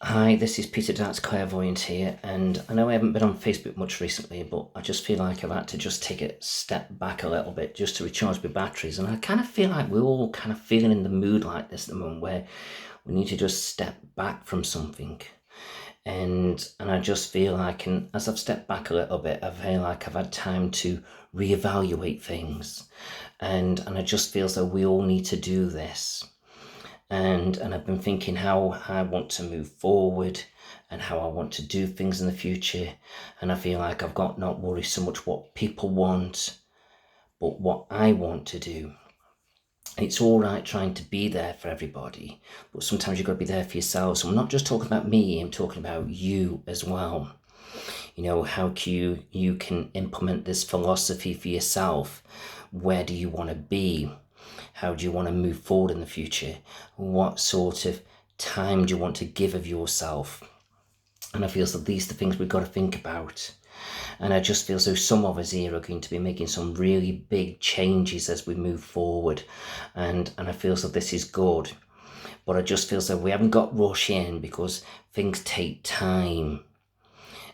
Hi, this is Peter Darts Clairvoyant here, and I know I haven't been on Facebook much recently, but I just feel like I've had to just take a step back a little bit just to recharge my batteries, and I kind of feel like we're all kind of feeling in the mood like this at the moment, where we need to just step back from something, and I just feel like, and as I've stepped back a little bit, I feel like I've had time to reevaluate things, and I just feel as though we all need to do this and I've been thinking how I want to move forward and how I want to do things in the future. And I feel like I've got not worry so much what people want, but what I want to do. It's all right trying to be there for everybody, but sometimes you've got to be there for yourself. So I'm not just talking about me, I'm talking about you as well. You know, how you can implement this philosophy for yourself. Where do you want to be? How do you want to move forward in the future? What sort of time do you want to give of yourself? And I feel that these are the things we've got to think about. And I just feel as though some of us here are going to be making some really big changes as we move forward. And I feel as though this is good. But I just feel as though we haven't got rush in because things take time.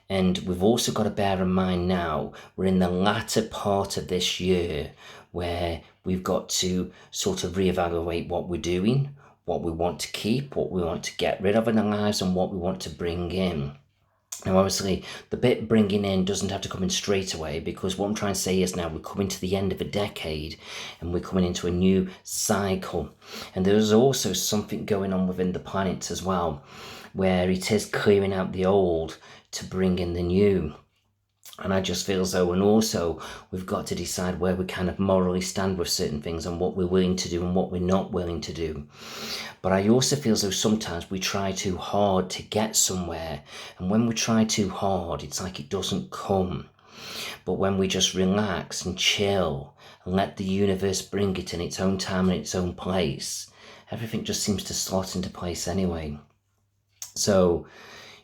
And we've also got to bear in mind now, we're in the latter part of this year where we've got to sort of reevaluate what we're doing, what we want to keep, what we want to get rid of in our lives, and what we want to bring in. Now, obviously, the bit bringing in doesn't have to come in straight away, because what I'm trying to say is now we're coming to the end of a decade and we're coming into a new cycle. And there's also something going on within the planet as well, where it is clearing out the old to bring in the new. And I just feel as though, and also we've got to decide where we kind of morally stand with certain things and what we're willing to do and what we're not willing to do. But I also feel as though sometimes we try too hard to get somewhere. And when we try too hard, it's like it doesn't come. But when we just relax and chill and let the universe bring it in its own time and its own place, everything just seems to slot into place anyway. So,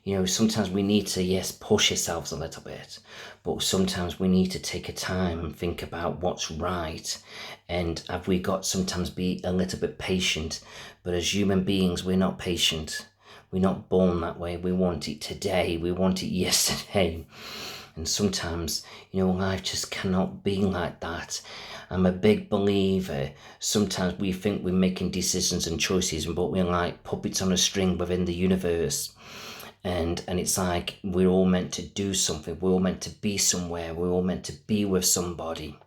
you know, sometimes we need to, yes, push ourselves a little bit, but sometimes we need to take a time and think about what's right. And have we got sometimes be a little bit patient? But as human beings, we're not patient. We're not born that way. We want it today. We want it yesterday. And sometimes, you know, life just cannot be like that. I'm a big believer. Sometimes we think we're making decisions and choices, but we're like puppets on a string within the universe. And it's like we're all meant to do something. We're all meant to be somewhere. We're all meant to be with somebody.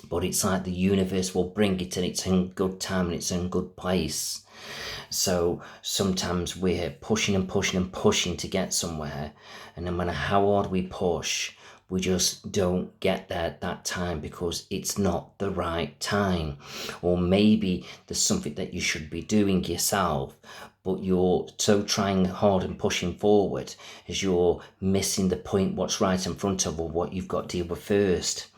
But it's like the universe will bring it and it's in good time and it's in good place. So sometimes we're pushing and pushing and pushing to get somewhere. And no matter how hard we push, we just don't get there at that time because it's not the right time. Or maybe there's something that you should be doing yourself, but you're so trying hard and pushing forward as you're missing the point, what's right in front of or what you've got to deal with first.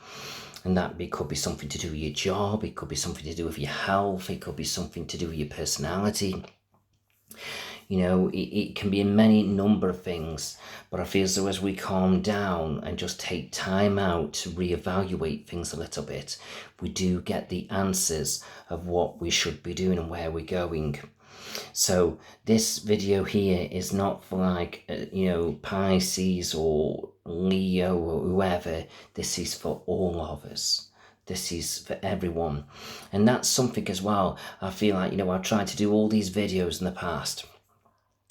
And that could be something to do with your job, it could be something to do with your health, it could be something to do with your personality. You know, it can be a many number of things, but I feel as though as we calm down and just take time out to reevaluate things a little bit, we do get the answers of what we should be doing and where we're going. So this video here is not for like, you know, Pisces or Leo or whoever. This is for all of us. This is for everyone. And that's something as well. I feel like, you know, I've tried to do all these videos in the past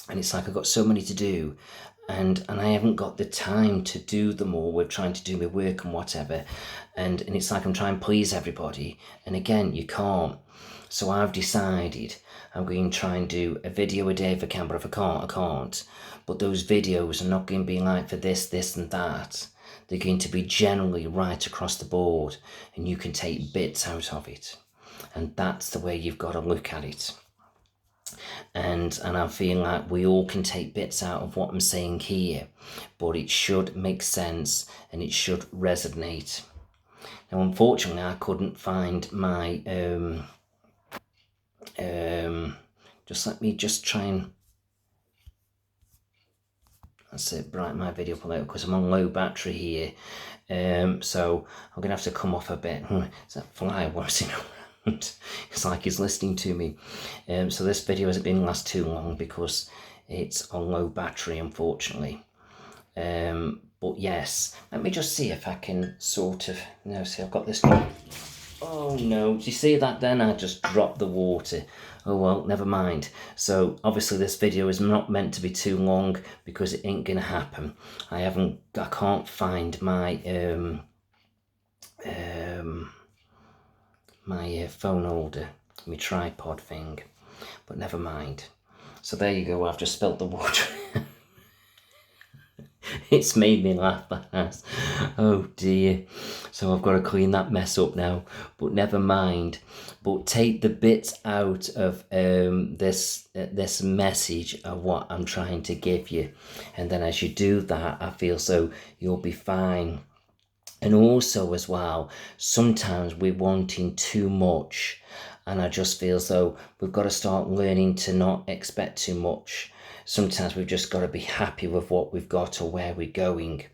and it's like I've got so many to do and I haven't got the time to do them all. We're trying to do my work and whatever. And it's like I'm trying to please everybody. And again, you can't. So I've decided I'm going to try and do a video a day if I can, but if I can't, I can't. But those videos are not going to be like for this, this and that. They're going to be generally right across the board and you can take bits out of it. And that's the way you've got to look at it. And I feel like we all can take bits out of what I'm saying here, but it should make sense and it should resonate. Now, unfortunately, I couldn't find my just let me just try and that's it, brighten my video up a little because I'm on low battery here. So I'm gonna have to come off a bit. Is that fly whizzing around? It's like he's listening to me. So this video hasn't been last too long because it's on low battery, unfortunately. But yes, let me just see if I can sort of, no, see, I've got this. Oh no, do you see that then? I just dropped the water. Oh well, never mind. So obviously this video is not meant to be too long because it ain't gonna happen. I can't find my my phone holder, my tripod thing, but never mind. So there you go, I've just spilt the water. It's made me laugh, that has. Oh dear. So I've got to clean that mess up now, but never mind. But take the bits out of this message of what I'm trying to give you, and then as you do that, I feel so you'll be fine. And also as well, sometimes we're wanting too much, and I just feel as though we've got to start learning to not expect too much. Sometimes we've just got to be happy with what we've got or where we're going.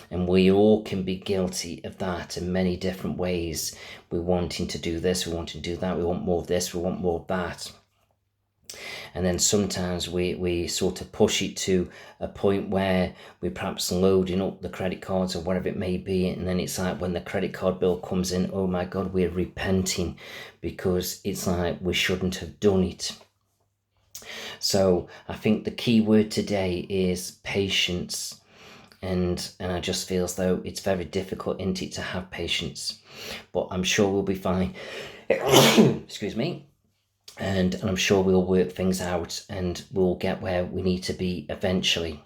And we all can be guilty of that in many different ways. We're wanting to do this, we want to do that, we want more of this, we want more of that. And then sometimes we sort of push it to a point where we're perhaps loading up the credit cards or whatever it may be, and then it's like when the credit card bill comes in, oh my God, we're repenting because it's like we shouldn't have done it. So I think the key word today is patience. And I just feel as though it's very difficult, isn't it, to have patience. But I'm sure we'll be fine. Excuse me. And I'm sure we'll work things out and we'll get where we need to be eventually.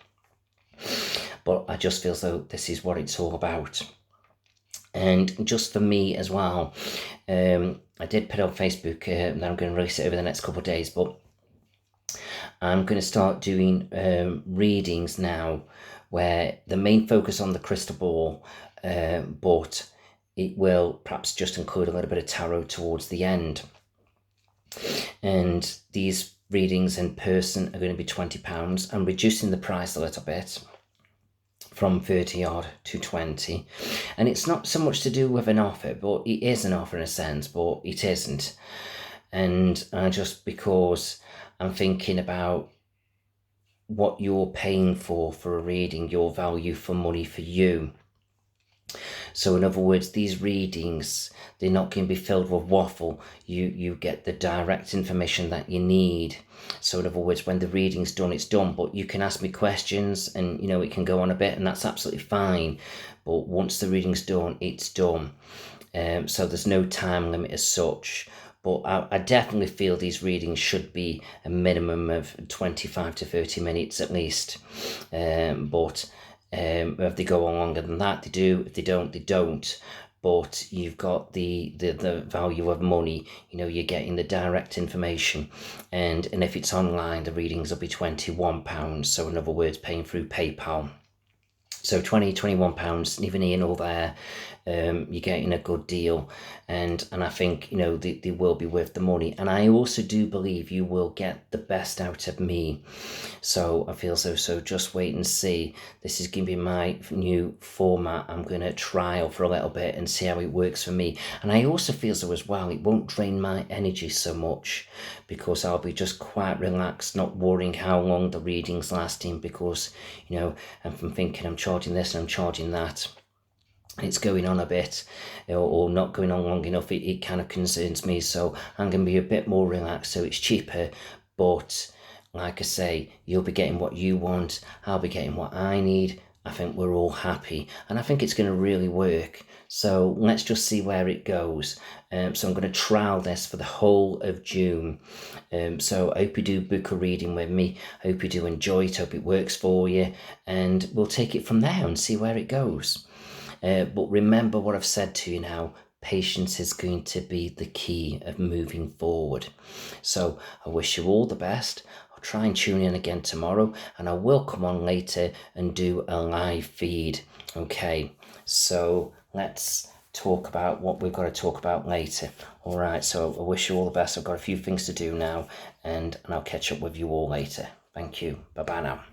But I just feel as though this is what it's all about. And just for me as well, I did put on Facebook that I'm going to release it over the next couple of days, but I'm going to start doing readings now where the main focus on the crystal ball, but it will perhaps just include a little bit of tarot towards the end. And these readings in person are going to be £20. I'm reducing the price a little bit from 30 odd to 20, and it's not so much to do with an offer, but it is an offer in a sense, but it isn't. And just because I'm thinking about what you're paying for a reading, your value for money for you. So in other words, these readings, they're not going to be filled with waffle. You get the direct information that you need. So in other words, when the reading's done, it's done. But you can ask me questions and, it can go on a bit, and that's absolutely fine. But once the reading's done, it's done. So there's no time limit as such. But I definitely feel these readings should be a minimum of 25 to 30 minutes at least. But if they go on longer than that, they do. If they don't, they don't. But you've got the value of money. You're getting the direct information. And if it's online, the readings will be £21. So in other words, paying through PayPal. So £21, neither here nor there. You're getting a good deal, and I think they will be worth the money. And I also do believe you will get the best out of me. So I feel so just wait and see. This is going to be my new format. I'm going to trial for a little bit and see how it works for me. And I also feel so as well, it won't drain my energy so much because I'll be just quite relaxed, not worrying how long the reading's lasting, because I'm thinking I'm charging this and I'm charging that. It's going on a bit or not going on long enough, it kind of concerns me. So I'm going to be a bit more relaxed, so it's cheaper. But like I say, you'll be getting what you want, I'll be getting what I need. I think we're all happy, and I think it's going to really work. So let's just see where it goes. So I'm going to trial this for the whole of June. So I hope you do book a reading with me. I hope you do enjoy it. Hope it works for you, and we'll take it from there and see where it goes. But remember what I've said to you now. Patience is going to be the key of moving forward. So I wish you all the best. I'll try and tune in again tomorrow, and I will come on later and do a live feed. Okay, so let's talk about what we've got to talk about later. All right, so I wish you all the best. I've got a few things to do now, and I'll catch up with you all later. Thank you. Bye-bye now.